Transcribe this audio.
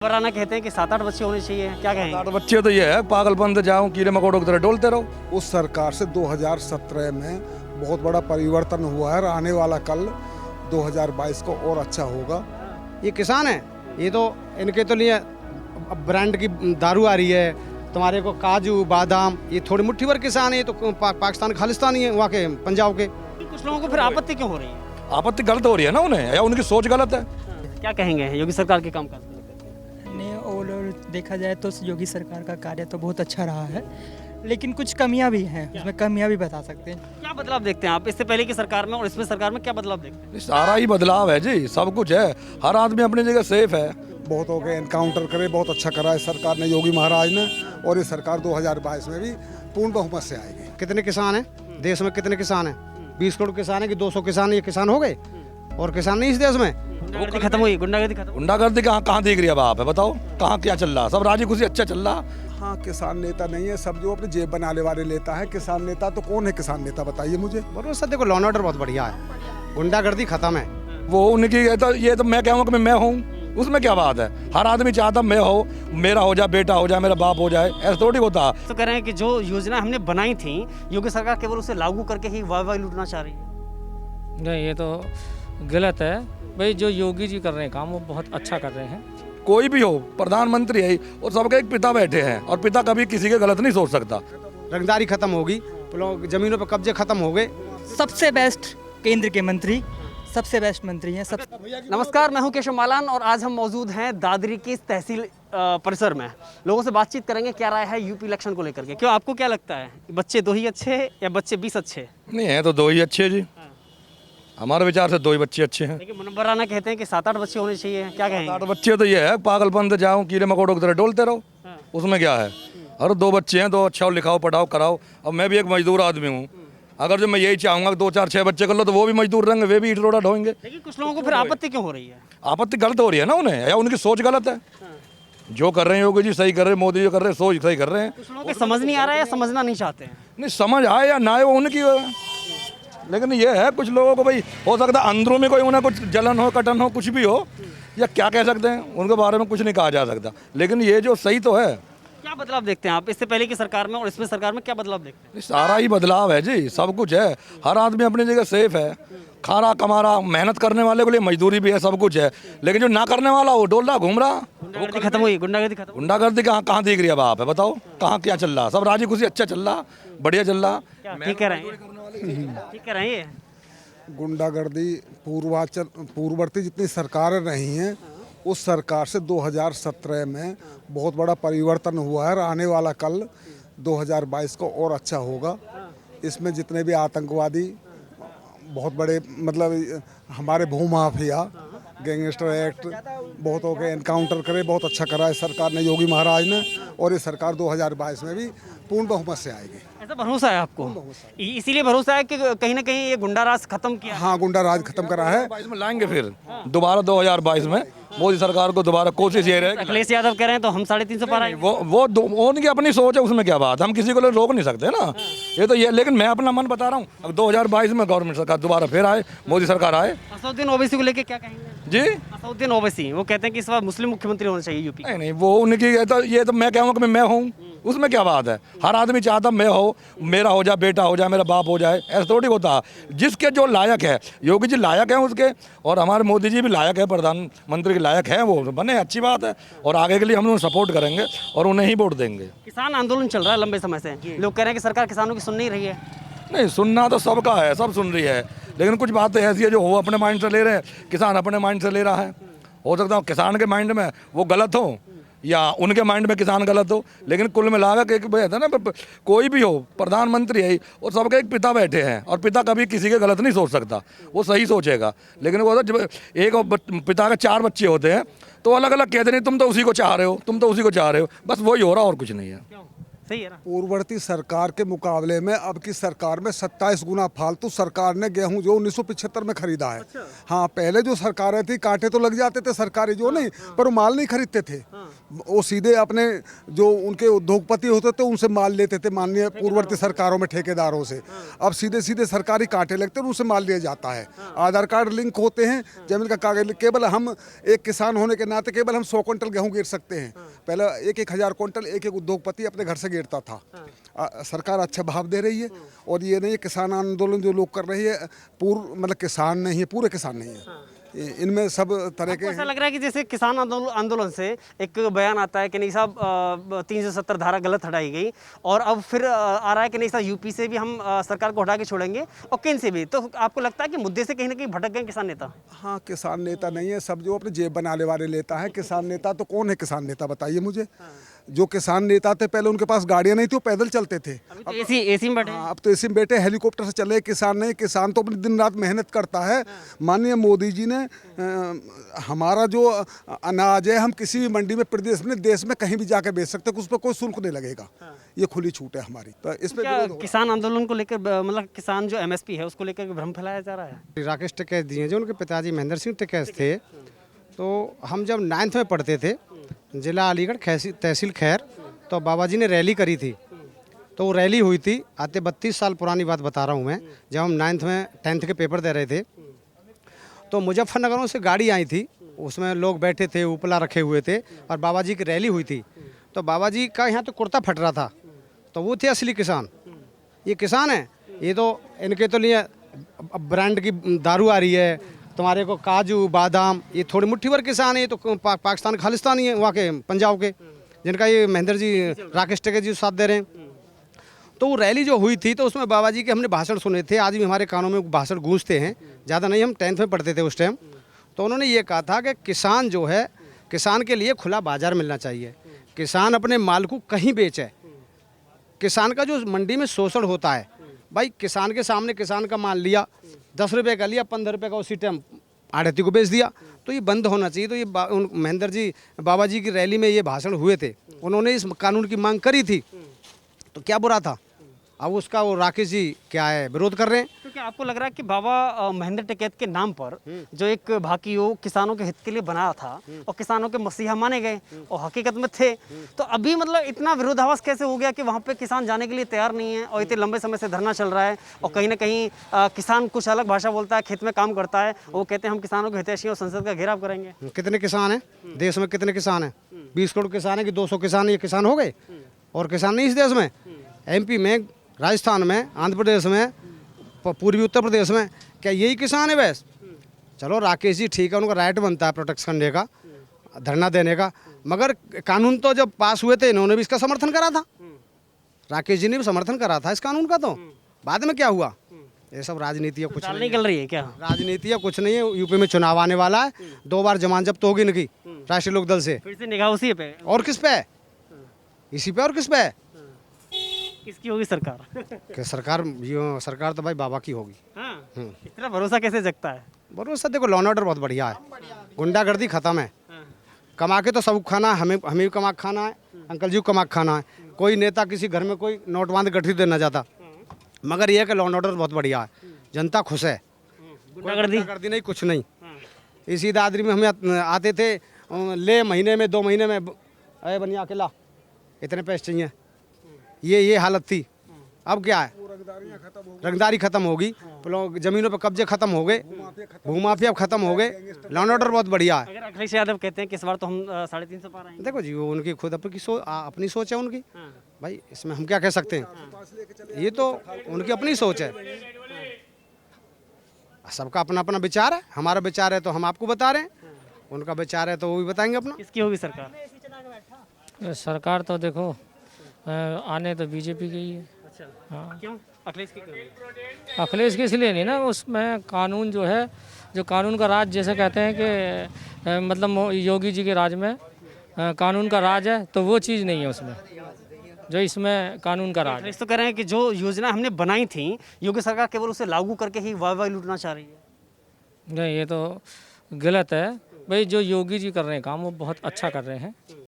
वराना कहते हैं कि 7-8 बच्चे होने चाहिए, क्या कहेंगे? 8 बच्चे तो ये है पागलपन से जाऊं कीड़े मकोड़ों की तरह डोलते रहो। उस सरकार से 2017 में बहुत बड़ा परिवर्तन हुआ है और आने वाला कल 2022 को और अच्छा होगा। ये किसान है, ये तो इनके तो लिए ब्रांड की दारू आ रही है, तुम्हारे को काजू बादाम, ये थोड़ी मुट्ठी भर किसान है, ये तो पाकिस्तान खालिस्तानी है, वहाँ के पंजाब के। कुछ लोगों को फिर आपत्ति क्यों हो रही है? आपत्ति गलत हो रही है ना उन्हें, या उनकी सोच गलत है। क्या कहेंगे योगी सरकार के कामकाज को लेकर? ने ओवरऑल देखा जाए तो योगी सरकार का कार्य तो बहुत अच्छा रहा है, लेकिन कुछ कमियां भी हैं, उसमें कमियां भी बता सकते हैं। क्या बदलाव देखते हैं आप इससे पहले की सरकार में और इसमें सरकार में क्या बदलाव देखते हैं? सारा ही बदलाव है जी, सब कुछ है, हर आदमी अपनी जगह सेफ है। बहुत हो गए एनकाउंटर करे, बहुत अच्छा करा है सरकार ने, योगी महाराज ने, और ये सरकार 2022 में भी पूर्ण बहुमत से आएगी। कितने किसान हैं देश में, कितने किसान हैं? 20 करोड़ किसान है कि 200 किसान, ये किसान हो गए और किसान नहीं इस देश में। गुंडागर्दी खत्म हुई, गुंडागर्दी खत्म। गुंडागर्दी कहाँ दिख रही है बाप है, बताओ कहाँ क्या चल रहा, सब राजी खुशी अच्छा चल रहा। हाँ, किसान नेता नहीं है, सब जो अपने जेब बनाने वाले लेता है। किसान नेता तो कौन है किसान नेता, बताइए मुझे। और सर देखो, लॉ एंड ऑर्डर बहुत बढ़िया है, गुंडागर्दी खत्म है। वो उनकी ये तो मैं कहूँगा कि मैं हूँ, उसमें क्या बात है। हर आदमी चाहता मैं हो, मेरा हो जाए, बेटा हो जाए, मेरा बाप हो जाए, ऐसा थोड़ी होता। तो कह रहे हैं कि जो योजना हमने बनाई थी योगी सरकार केवल उसे लागू करके ही वाह लूटना चाह रही है। नहीं, ये तो गलत है भाई। जो योगी जी कर रहे हैं काम वो बहुत अच्छा कर रहे हैं। कोई भी हो, प्रधानमंत्री है और सबके एक पिता बैठे हैं, और पिता कभी किसी के गलत नहीं सोच सकता। रंगदारी खत्म होगी, जमीनों पर कब्जे खत्म हो गए। सबसे बेस्ट केंद्र के मंत्री, सबसे बेस्ट मंत्री हैं सब। नमस्कार, मैं हूं केशव मालान और आज हम मौजूद हैं दादरी की इस तहसील परिसर में। लोगों से बातचीत करेंगे क्या राय है यूपी इलेक्शन को लेकर के। क्यों, आपको क्या लगता है, बच्चे 2 ही अच्छे या बच्चे 20 अच्छे? नहीं है तो 2 ही अच्छे जी, हमारे विचार से 2 ही बच्चे अच्छे हैं। लेकिन मुनव्वराना कहते हैं कि 7-8 बच्चे होने चाहिए, क्या कहेंगे? 8 बच्चे तो ये है पागलपन से जाऊं कीड़े मकोड़ों की तरह डोलते रहो, उसमें क्या है। अरे 2 बच्चे हैं, 2 अच्छा लिखाओ पढ़ाओ कराओ। अब मैं भी एक मजदूर आदमी हूँ, अगर जो मैं यही चाहूँगा कि 2 4 6 बच्चे कर लो तो वो भी मजदूर रहेंगे, वे भी ईट रोड़ा ढोएंगे। लेकिन कुछ लोगों को फिर आपत्ति क्यों हो रही है? आपत्ति गलत हो रही है ना उन्हें, या उनकी सोच गलत है। जो कर रहे हैं योगी जी सही कर रहे हैं, मोदी जी कर रहे हैं, सोच सही कर रहे हैं। कुछ लोगों को समझ नहीं आ रहा है या समझना नहीं चाहते हैं? नहीं, समझ आए या ना आए वो उनकी है। लेकिन ये है कुछ लोगों को भाई हो सकता है अंदरों में कोई उन्हें कुछ जलन हो, कटन हो, कुछ भी हो, या क्या कह सकते हैं, उनके बारे में कुछ नहीं कहा जा सकता। लेकिन ये जो सही तो है। क्या बदलाव देखते हैं आप इससे पहले की सरकार में और इसमें सरकार में क्या बदलाव देखते हैं? सारा ही बदलाव है जी, सब कुछ है, हर आदमी अपनी जगह सेफ है। खारा कमारा मेहनत करने वाले के लिए मजदूरी भी है, सब कुछ है। लेकिन जो ना करने वाला वो डोल रहा घूम रहा। गुंडागर्दी खत्म हुई, गुंडागर्दी खत्म। गुंडागर्दी कहाँ दिख रही है बाप है, बताओ कहाँ क्या चल रहा, सब राजी खुशी अच्छा चल रहा, बढ़िया चल रहा। क्या ठीक कह रहे हैं? ठीक कह रहे हैं ये? गुंडागर्दी पूर्ववर्ती जितनी सरकारें रही हैं, उस सरकार से 2017 में बहुत बड़ा परिवर्तन हुआ है और आने वाला कल 2022 को और अच्छा होगा। इसमें जितने भी आतंकवादी बहुत बड़े, मतलब हमारे भूमाफिया, गैंगस्टर एक्ट, बहुत हो गए एनकाउंटर करे, बहुत अच्छा करा है सरकार ने, योगी महाराज ने, और ये सरकार 2022 में भी पूर्ण बहुमत से आएगी। ऐसा भरोसा है आपको? इसीलिए भरोसा है कि कहीं ना कहीं ये गुंडा राज खत्म किया है। हाँ, गुंडा राज खत्म करा है। 2022 में लाएंगे फिर दोबारा, 2022 में मोदी सरकार को दोबारा कोशिश ये रहेगी। अखिलेश यादव कह रहे हैं तो हम 350 पार आएंगे। वो उनकी अपनी सोच है, उसमें क्या बात, हम किसी को रोक नहीं सकते ना। ये तो ये, लेकिन मैं अपना मन बता रहा हूँ, अब 2022 में गवर्नमेंट सरकार दोबारा फिर आए, मोदी सरकार आए। असदुद्दीन ओवैसी को लेके क्या कहेंगे जी? असदुद्दीन ओवैसी वो कहते हैं कि इस बार मुस्लिम मुख्यमंत्री होना चाहिए यूपी। नहीं, वो उनकी ये तो मैं कहूँगा कि मैं हूँ, उसमें क्या बात है। हर आदमी चाहता मैं हो, मेरा हो जाए, बेटा हो जाए, मेरा बाप हो जाए, ऐसा थोड़ी होता। जिसके जो लायक है, योगी जी लायक है उसके, और हमारे मोदी जी भी लायक है, प्रधानमंत्री के लायक है, वो बने, अच्छी बात है। और आगे के लिए हम लोग सपोर्ट करेंगे और उन्हें ही वोट देंगे। किसान आंदोलन चल रहा है लंबे समय से, लोग कह रहे हैं कि सरकार किसानों की सुन नहीं रही है। नहीं, सुनना तो सबका है, सब सुन रही है, लेकिन कुछ बातें ऐसी है जो वो अपने माइंड से ले रहे हैं, किसान अपने माइंड से ले रहा है। हो सकता है किसान के माइंड में वो गलत हो या उनके माइंड में किसान गलत हो, लेकिन कुल मिलाकर के है ना, कोई भी हो, प्रधानमंत्री है और सबके एक पिता बैठे हैं, और पिता कभी किसी के गलत नहीं सोच सकता, वो सही सोचेगा। लेकिन वो जब एक पिता के 4 बच्चे होते हैं तो अलग अलग कहते नहीं, तुम तो उसी को चाह रहे हो, तुम तो उसी को चाह रहे हो, बस वही हो रहा और कुछ नहीं है। सही है ना? पूर्ववर्ती सरकार के मुकाबले में अब की सरकार में 27 गुना फालतू सरकार ने गेहूं जो 1975 में खरीदा है। हाँ, पहले जो सरकारें थी कांटे तो लग जाते थे सरकारी जो नहीं, पर वो माल नहीं खरीदते थे। वो सीधे अपने जो उनके उद्योगपति होते थे उनसे माल लेते थे, माननीय पूर्ववर्ती सरकारों में ठेकेदारों से। अब सीधे सीधे सरकारी कांटे लगते हैं, उनसे माल लिया जाता है। आधार कार्ड लिंक होते हैं, जमीन का कागज, केवल हम एक किसान होने के नाते केवल हम 100 क्विंटल गेहूँ गिर सकते हैं। पहले 1,000 क्विंटल एक उद्योगपति अपने घर से गिरता था। सरकार अच्छा भाव दे रही है, और ये नहीं है किसान आंदोलन जो लोग कर रही है पूर्व मतलब किसान नहीं है, पूरे किसान नहीं है, इनमें सब तरह के। ऐसा लग रहा है कि जैसे किसान आंदोलन से एक बयान आता है कि नहीं साहब 370 धारा गलत हटाई गई, और अब फिर आ रहा है कि नहीं साहब यूपी से भी हम सरकार को हटा के छोड़ेंगे और केंद्र से भी। तो आपको लगता है कि मुद्दे से कहीं ना कहीं भटक गए किसान नेता? हाँ, किसान नेता नहीं है, सब जो अपने जेब बनाने वाले नेता है। किसान नेता तो कौन है किसान नेता, बताइए मुझे। जो किसान नेता थे पहले उनके पास गाड़ियां नहीं थी, वो पैदल चलते थे। अभी तो एसी में बैठे हैं। हाँ, अब तो एसी में बैठे, हेलीकॉप्टर से चले। किसान नहीं, किसान तो अपनी दिन रात मेहनत करता है। माननीय मोदी जी ने हमारा जो अनाज है हम किसी भी मंडी में, प्रदेश में, देश में कहीं भी जाकर बेच सकते हैं, उस पर कोई शुल्क नहीं लगेगा। ये खुली छूट है हमारी। तो इस क्या पर किसान आंदोलन को लेकर मतलब किसान जो एमएसपी है उसको लेकर भ्रम फैलाया जा रहा है? राकेश टिकैत जी हैं, जो उनके पिताजी महेंद्र सिंह टिकैत थे। तो हम जब 9th में पढ़ते थे, जिला अलीगढ़ तहसील खैर, तो बाबा जी ने रैली करी थी। तो वो रैली हुई थी, आते 32 साल पुरानी बात बता रहा हूँ मैं। जब हम 9th में 10th के पेपर दे रहे थे, तो मुजफ्फरनगरों से गाड़ी आई थी, उसमें लोग बैठे थे, उपला रखे हुए थे, और बाबा जी की रैली हुई थी। तो बाबा जी का यहाँ तो कुर्ता फट रहा था, तो वो थे असली किसान। ये किसान है, ये तो इनके तो लिए ब्रांड की दारू आ रही है, तुम्हारे को काजू बादाम, ये थोड़ी मुट्ठी भर किसान है। ये तो पाकिस्तान खालिस्तानी है, वहाँ के पंजाब के, जिनका ये महेंद्र जी, राकेश टिकैत जी साथ दे रहे हैं। तो वो रैली जो हुई थी, तो उसमें बाबा जी के हमने भाषण सुने थे। आज भी हमारे कानों में भाषण गूंजते हैं, ज़्यादा नहीं, हम 10th में पढ़ते थे उस टाइम। तो उन्होंने ये कहा था कि किसान जो है, किसान के लिए खुला बाजार मिलना चाहिए, किसान अपने माल को कहीं बेचे। किसान का जो मंडी में शोषण होता है, भाई किसान के सामने किसान का माल लिया, 10 रुपये का लिया, 15 रुपये का उसी टाइम आढ़ती को बेच दिया। तो ये बंद होना चाहिए। तो ये महेंद्र जी, बाबा जी की रैली में ये भाषण हुए थे, उन्होंने इस कानून की मांग करी थी, तो क्या बुरा था। अब उसका वो राकेश जी क्या है, विरोध कर रहे हैं। तो क्या आपको लग रहा है कि बाबा महेंद्र टिकैत के नाम पर जो एक भाकियों किसानों के हित के लिए बनाया था और किसानों के मसीहा माने गए और हकीकत में थे, तो अभी मतलब इतना विरोधाभास कैसे हो गया कि वहाँ पे किसान जाने के लिए तैयार नहीं है और इतने लंबे समय से धरना चल रहा है, और कहीं ना कहीं किसान कुछ अलग भाषा बोलता है, खेत में काम करता है, वो कहते हैं हम किसानों के हितैषी और संसद का घेराव करेंगे। कितने किसान हैं देश में, कितने किसान हैं? 20 करोड़ किसान है कि 200 किसान, ये किसान हो गए? और किसान नहीं इस देश में, MP में, राजस्थान में, आंध्र प्रदेश में, पूर्वी उत्तर प्रदेश में, क्या यही किसान है वैसे? चलो राकेश जी ठीक है, उनका राइट बनता है प्रोटेक्ट करने का, धरना देने का, मगर कानून तो जब पास हुए थे इन्होंने भी इसका समर्थन करा था। राकेश जी ने भी समर्थन करा था इस कानून का। तो बाद में क्या हुआ? ये सब राजनीति है, कुछ नहीं निकल रही है क्या? राजनीति है, कुछ नहीं है। यूपी में चुनाव आने वाला है, 2 बार जमान जब्त होगी इनकी राष्ट्रीय लोकदल से। फिर से निगाह उसी पे, और किस पे? इसी पे और किस पे? किसकी होगी सरकार? कि सरकार तो भाई बाबा की होगी। हाँ, इतना भरोसा कैसे जगता है? भरोसा देखो, लॉ एंड ऑर्डर बहुत बढ़िया है, गुंडागर्दी खत्म है। कमा के तो सब खाना, हमें भी कमा खाना है, अंकल जी को कमा खाना है। कोई नेता किसी घर में कोई नोट बांध गठरी देना चाहता, मगर यह है कि लॉ एंड ऑर्डर बहुत बढ़िया है, जनता खुश है। गुंडागर्दी नहीं, कुछ नहीं। इसी दादरी में हमें आते थे, ले महीने में 2 महीने में, अरे बनिया अकेला इतने पैसे चाहिए, ये हालत थी। अब क्या है? रंगदारी खत्म होगी, जमीनों पे कब्जे खत्म हो गए, भूमाफिया खत्म हो गए, लॉ एंड ऑर्डर बहुत बढ़िया है। अगर अखिलेश यादव कहते हैं कि इस बार तो हम 350 पार आएंगे। देखो जी, वो उनकी खुद अपनी सोच है उनकी, भाई इसमें हम क्या कह सकते हैं? ये तो उनकी अपनी सोच है, सबका अपना अपना विचार है। हमारा विचार है तो हम आपको बता रहे हैं, उनका विचार है तो वो भी बताएंगे अपना। किसकी होगी सरकार? सरकार तो देखो आने तो बीजेपी की ही है। अच्छा, हाँ, क्यों अखिलेश की? अखिलेश के इसलिए नहीं ना, उसमें कानून जो है, जो कानून का राज जैसे कहते हैं कि मतलब योगी जी के राज में कानून का राज है, तो वो चीज़ नहीं है उसमें, जो इसमें कानून का राज है। अखिलेश तो कह रहे हैं कि जो योजना हमने बनाई थी योगी सरकार केवल उसे लागू करके ही वाह लूटना चाह रही है। नहीं, ये तो गलत है भाई। जो योगी जी कर रहे हैं काम, वो बहुत अच्छा कर रहे हैं।